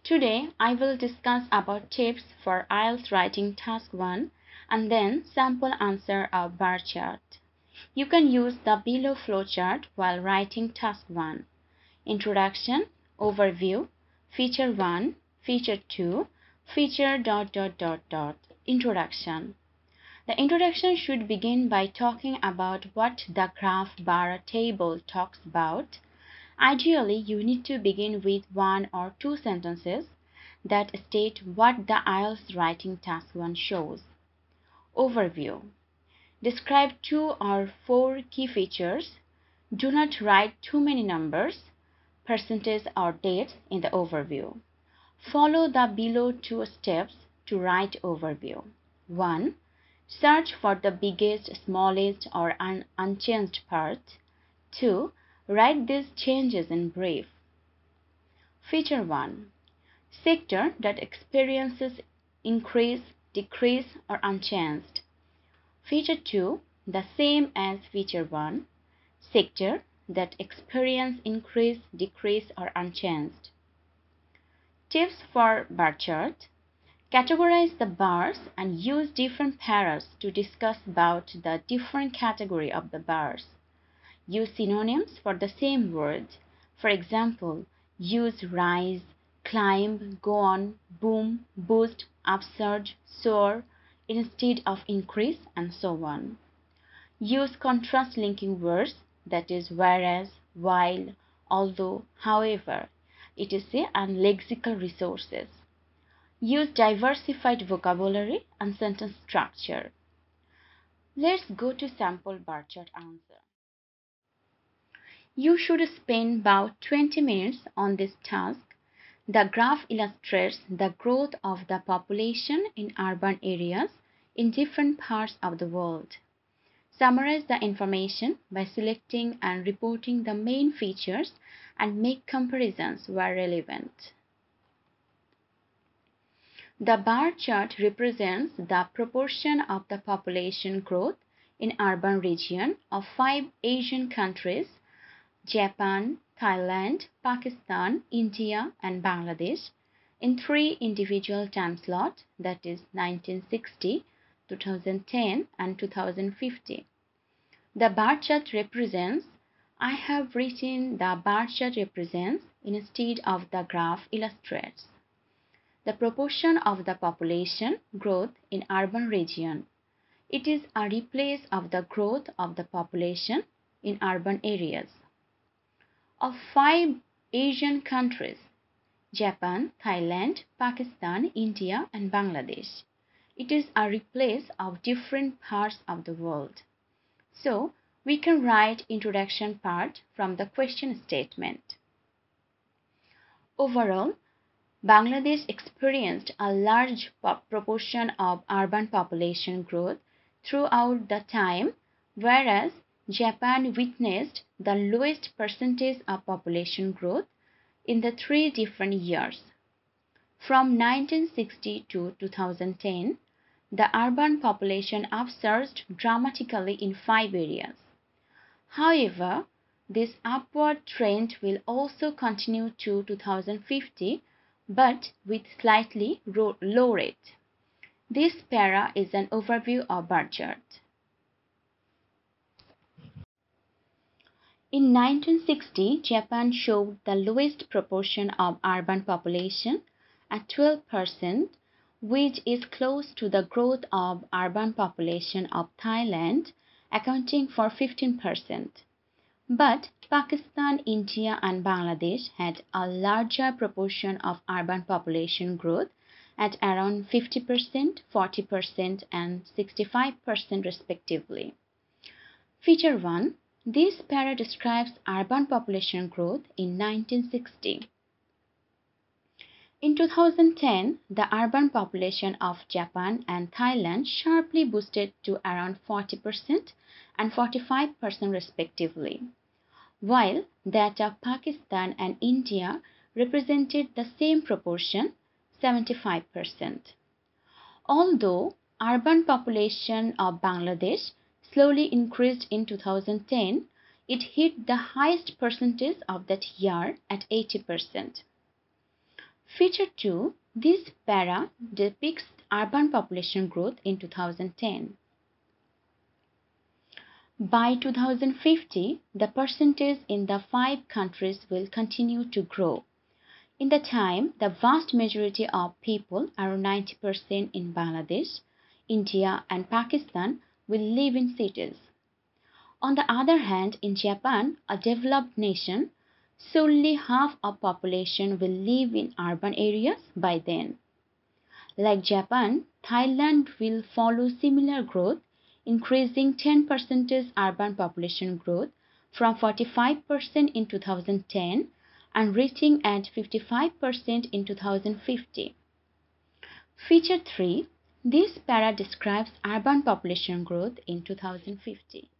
Today I will discuss about tips for IELTS writing task 1 and then sample answer a bar chart. You can use the below flowchart while writing task 1. Introduction, Overview, Feature 1, Feature 2, Feature ... Introduction. The introduction should begin by talking about what the graph bar table talks about. Ideally, you need to begin with 1 or 2 sentences that state what the IELTS writing task 1 shows. Overview. Describe 2 or 4 key features. Do not write too many numbers, percentage or dates in the overview. Follow the below 2 steps to write overview. 1. Search for the biggest, smallest or unchanged part. 2. Write these changes in brief. Feature 1. Sector that experiences increase, decrease or unchanged. Feature 2. The same as Feature 1. Sector that experience increase, decrease or unchanged. Tips for bar chart. Categorize the bars and use different paras to discuss about the different category of the bars. Use synonyms for the same word. For example, use rise, climb, go on, boom, boost, upsurge, soar instead of increase and so on. Use contrast linking words, that is whereas, while, although, however, etc. and lexical resources. Use diversified vocabulary and sentence structure. Let's go to sample bar chart answer. You should spend about 20 minutes on this task. The graph illustrates the growth of the population in urban areas in different parts of the world. Summarize the information by selecting and reporting the main features and make comparisons where relevant. The bar chart represents the proportion of the population growth in urban region of 5 Asian countries: Japan, Thailand, Pakistan, India and Bangladesh in 3 individual time slots, that is 1960, 2010 and 2050. The bar chart represents, I have written the bar chart represents instead of the graph illustrates. The proportion of the population growth in urban region. It is a replace of the growth of the population in urban areas. Of 5 Asian countries: Japan, Thailand, Pakistan, India and Bangladesh. It is a replace of different parts of the world. So, we can write introduction part from the question statement. Overall, Bangladesh experienced a large proportion of urban population growth throughout the time, whereas Japan witnessed the lowest percentage of population growth in the 3 different years. From 1960 to 2010, the urban population upsurged dramatically in 5 areas. However, this upward trend will also continue to 2050, but with slightly low rate. This para is an overview of bar chart. In 1960, Japan showed the lowest proportion of urban population at 12%, which is close to the growth of urban population of Thailand, accounting for 15%. But Pakistan, India and Bangladesh had a larger proportion of urban population growth at around 50%, 40% and 65% respectively. Feature 1. This para describes urban population growth in 1960. In 2010, the urban population of Japan and Thailand sharply boosted to around 40% and 45% respectively, while that of Pakistan and India represented the same proportion, 75%. Although urban population of Bangladesh slowly increased in 2010, it hit the highest percentage of that year at 80%. Feature 2. This para depicts urban population growth in 2010. By 2050, the percentage in the 5 countries will continue to grow. In the time, the vast majority of people, around 90% in Bangladesh, India and Pakistan, will live in cities. On the other hand, in Japan, a developed nation, solely half of population will live in urban areas by then. Like Japan, Thailand will follow similar growth, increasing 10% urban population growth from 45% in 2010 and reaching at 55% in 2050. Feature 3. This para describes urban population growth in 2050.